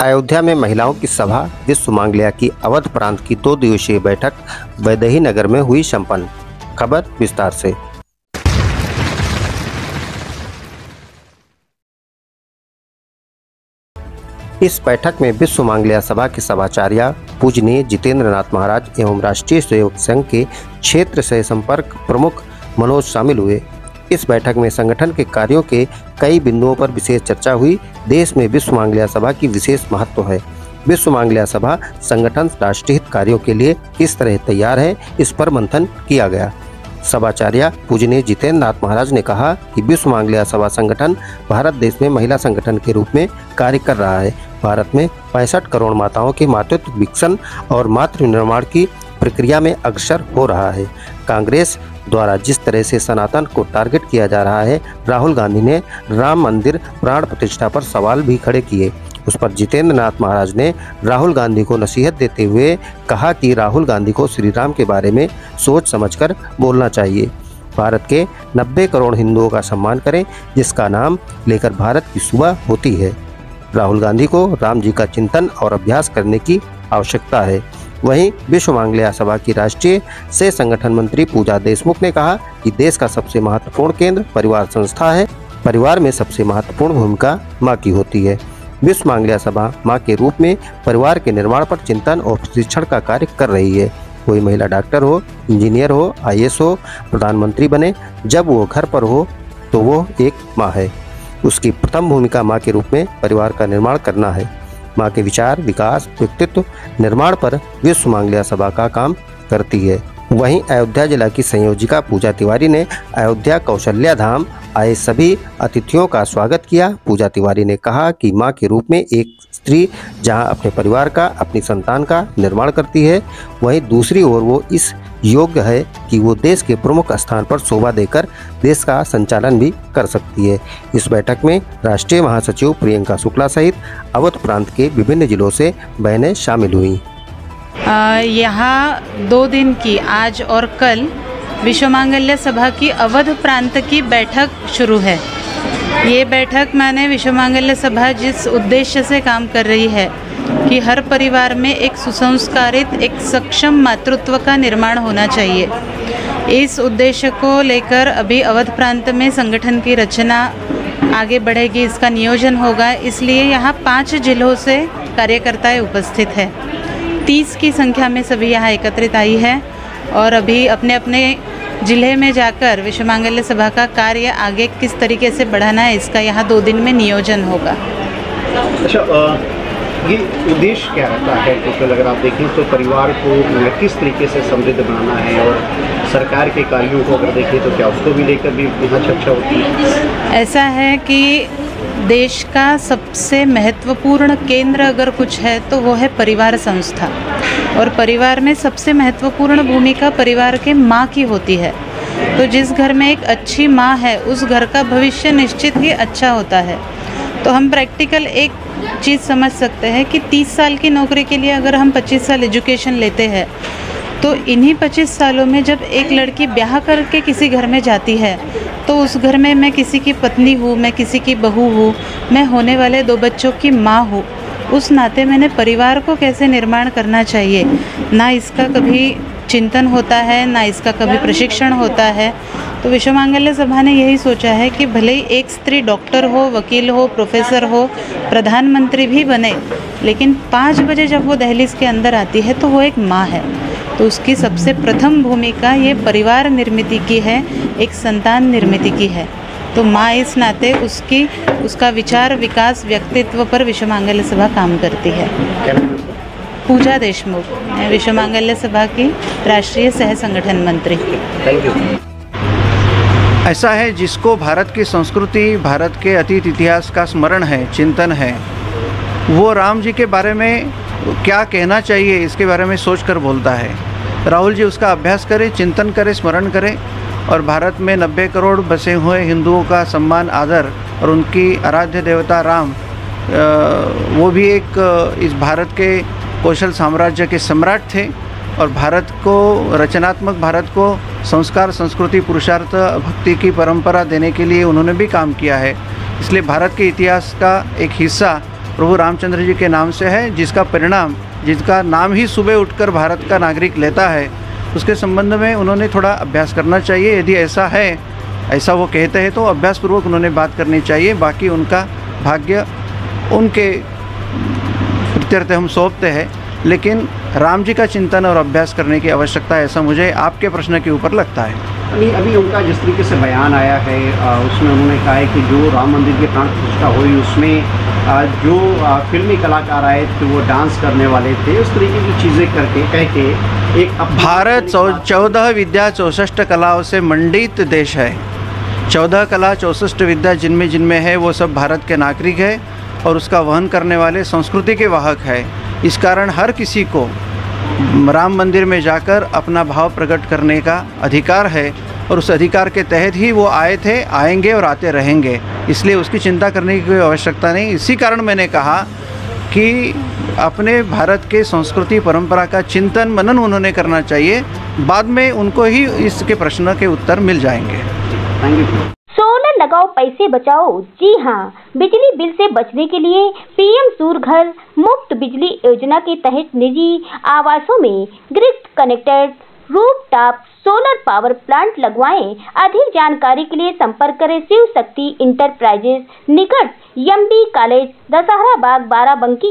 अयोध्या में महिलाओं की सभा विश्व मांगल्या की अवध प्रांत की 2 दिवसीय बैठक वैदेही नगर में हुई संपन्न। खबर विस्तार से। इस बैठक में विश्व मांगल्या सभा के सभाचार्य पूजनीय जितेंद्र नाथ महाराज एवं राष्ट्रीय सेवक संघ के क्षेत्र से संपर्क प्रमुख मनोज शामिल हुए। इस बैठक में संगठन के कार्यों के कई बिंदुओं पर विशेष चर्चा हुई। देश में विश्व मांगल्या सभा की विशेष महत्व है। विश्व मांगल्या सभा संगठन राष्ट्रीय हित कार्यों के लिए किस तरह तैयार है, इस पर मंथन किया गया। सभाचार्य पूजनीय जितेंद्र नाथ महाराज ने कहा कि विश्व मांगल्या सभा संगठन भारत देश में महिला संगठन के रूप में कार्य कर रहा है। भारत में 65 करोड़ माताओं के मातृत्व विकसन और मातृ निर्माण की प्रक्रिया में अग्रसर हो रहा है। कांग्रेस द्वारा जिस तरह से सनातन को टारगेट किया जा रहा है, राहुल गांधी ने राम मंदिर प्राण प्रतिष्ठा पर सवाल भी खड़े किए। उस पर जितेंद्र नाथ महाराज ने राहुल गांधी को नसीहत देते हुए कहा कि राहुल गांधी को श्री राम के बारे में सोच समझकर बोलना चाहिए। भारत के 90 करोड़ हिंदुओं का सम्मान करें, जिसका नाम लेकर भारत की सुबह होती है। राहुल गांधी को राम जी का चिंतन और अभ्यास करने की आवश्यकता है। वहीं विश्व मांगल्या सभा की राष्ट्रीय सह संगठन मंत्री पूजा देशमुख ने कहा कि देश का सबसे महत्वपूर्ण केंद्र परिवार संस्था है। परिवार में सबसे महत्वपूर्ण भूमिका माँ की होती है। विश्व मांगल्या सभा माँ के रूप में परिवार के निर्माण पर चिंतन और प्रशिक्षण का कार्य कर रही है। कोई महिला डॉक्टर हो, इंजीनियर हो, IAS हो, प्रधानमंत्री बने, जब वो घर पर हो तो वो एक माँ है। उसकी प्रथम भूमिका माँ के रूप में परिवार का निर्माण करना है। माँ के विचार, विकास, व्यक्तित्व निर्माण पर विश्व मांगल्या सभा का काम करती है। वहीं अयोध्या जिला की संयोजिका पूजा तिवारी ने अयोध्या कौशल्या धाम आए सभी अतिथियों का स्वागत किया। पूजा तिवारी ने कहा कि माँ के रूप में एक स्त्री जहां अपने परिवार का, अपनी संतान का निर्माण करती है, वहीं दूसरी ओर वो इस योग्य है कि वो देश के प्रमुख स्थान पर शोभा देकर देश का संचालन भी कर सकती है। इस बैठक में राष्ट्रीय महासचिव प्रियंका शुक्ला सहित अवध प्रांत के विभिन्न जिलों से बहनें शामिल हुई। यहाँ 2 दिन की आज और कल विश्व मांगल्या सभा की अवध प्रांत की बैठक शुरू है। ये बैठक माने विश्व मांगल्या सभा जिस उद्देश्य से काम कर रही है कि हर परिवार में एक सुसंस्कारित, एक सक्षम मातृत्व का निर्माण होना चाहिए। इस उद्देश्य को लेकर अभी अवध प्रांत में संगठन की रचना आगे बढ़ेगी, इसका नियोजन होगा। इसलिए यहाँ 5 जिलों से कार्यकर्ताएं उपस्थित है। 30 की संख्या में सभी यहाँ एकत्रित आई है और अभी अपने अपने जिले में जाकर विश्व मांगल्या सभा का कार्य आगे किस तरीके से बढ़ाना है, इसका यहाँ 2 दिन में नियोजन होगा। अच्छा, ये उद्देश्य क्या रहता है? टोटल अगर आप देखें तो परिवार को किस तरीके से समृद्ध बनाना है, और सरकार के कार्यों को अगर देखें तो क्या उसको भी लेकर भी यहाँ चर्चा होती है? ऐसा है कि देश का सबसे महत्वपूर्ण केंद्र अगर कुछ है तो वो है परिवार संस्था, और परिवार में सबसे महत्वपूर्ण भूमिका परिवार के माँ की होती है। तो जिस घर में एक अच्छी माँ है उस घर का भविष्य निश्चित ही अच्छा होता है। तो हम प्रैक्टिकल एक चीज़ समझ सकते हैं कि 30 साल की नौकरी के लिए अगर हम 25 साल एजुकेशन लेते हैं तो इन्हीं 25 सालों में जब एक लड़की ब्याह करके किसी घर में जाती है तो उस घर में मैं किसी की पत्नी हूँ, मैं किसी की बहू हूँ, मैं होने वाले 2 बच्चों की माँ हूँ। उस नाते मैंने परिवार को कैसे निर्माण करना चाहिए, ना इसका कभी चिंतन होता है, ना इसका कभी प्रशिक्षण होता है। तो विश्व मांगल्या सभा ने यही सोचा है कि भले ही एक स्त्री डॉक्टर हो, वकील हो, प्रोफेसर हो, प्रधानमंत्री भी बने, लेकिन 5 बजे जब वो दहलीज के अंदर आती है तो वो एक माँ है। तो उसकी सबसे प्रथम भूमिका ये परिवार निर्मिति की है, एक संतान निर्मिति की है। तो माँ इस नाते उसका विचार, विकास, व्यक्तित्व पर विश्व मांगल्या सभा काम करती है। पूजा देशमुख, विश्व मांगल्या सभा की राष्ट्रीय सह संगठन मंत्री। Thank you. ऐसा है जिसको भारत की संस्कृति, भारत के अतीत इतिहास का स्मरण है, चिंतन है, वो राम जी के बारे में क्या कहना चाहिए इसके बारे में सोचकर बोलता है। राहुल जी उसका अभ्यास करें, चिंतन करें, स्मरण करें, और भारत में 90 करोड़ बसे हुए हिंदुओं का सम्मान, आदर, और उनकी आराध्य देवता राम, वो भी एक इस भारत के कौशल साम्राज्य के सम्राट थे, और भारत को, रचनात्मक भारत को संस्कार, संस्कृति, पुरुषार्थ, भक्ति की परंपरा देने के लिए उन्होंने भी काम किया है। इसलिए भारत के इतिहास का एक हिस्सा प्रभु रामचंद्र जी के नाम से है, जिसका परिणाम, जिसका नाम ही सुबह उठकर भारत का नागरिक लेता है, उसके संबंध में उन्होंने थोड़ा अभ्यास करना चाहिए। यदि ऐसा है, ऐसा वो कहते हैं, तो अभ्यासपूर्वक उन्होंने बात करनी चाहिए। बाकी उनका भाग्य उनके प्रत्यर्थ हम सौंपते हैं, लेकिन राम जी का चिंतन और अभ्यास करने की आवश्यकता है, ऐसा मुझे आपके प्रश्न के ऊपर लगता है। अभी उनका जिस तरीके से बयान आया है, उसमें उन्होंने कहा है कि जो राम मंदिर की प्राण प्रतिष्ठा हुई उसमें जो फिल्मी कलाकार आए थे वो डांस करने वाले थे, उस तरीके की चीज़ें करके कह के एक भारत 14 विद्या 64 कलाओं से मंडित देश है। 14 कला 64 विद्या जिनमें है वो सब भारत के नागरिक है और उसका वहन करने वाले संस्कृति के वाहक है। इस कारण हर किसी को राम मंदिर में जाकर अपना भाव प्रकट करने का अधिकार है और उस अधिकार के तहत ही वो आए थे, आएंगे और आते रहेंगे। इसलिए उसकी चिंता करने की कोई आवश्यकता नहीं। इसी कारण मैंने कहा कि अपने भारत के संस्कृति परंपरा का चिंतन मनन उन्होंने करना चाहिए, बाद में उनको ही इसके प्रश्न के उत्तर मिल जाएंगे। Thank you. सोलर लगाओ पैसे बचाओ। जी हाँ, बिजली बिल से बचने के लिए पीएम सूर्य घर मुफ्त बिजली योजना के तहत निजी आवासों में grid connected rooftop solar power plant लगवाएं। अधिक जानकारी के लिए संपर्क करें शिव शक्ति इंटरप्राइजेज, निकट एमबी कॉलेज, दशहरा बाग, बाराबंकी।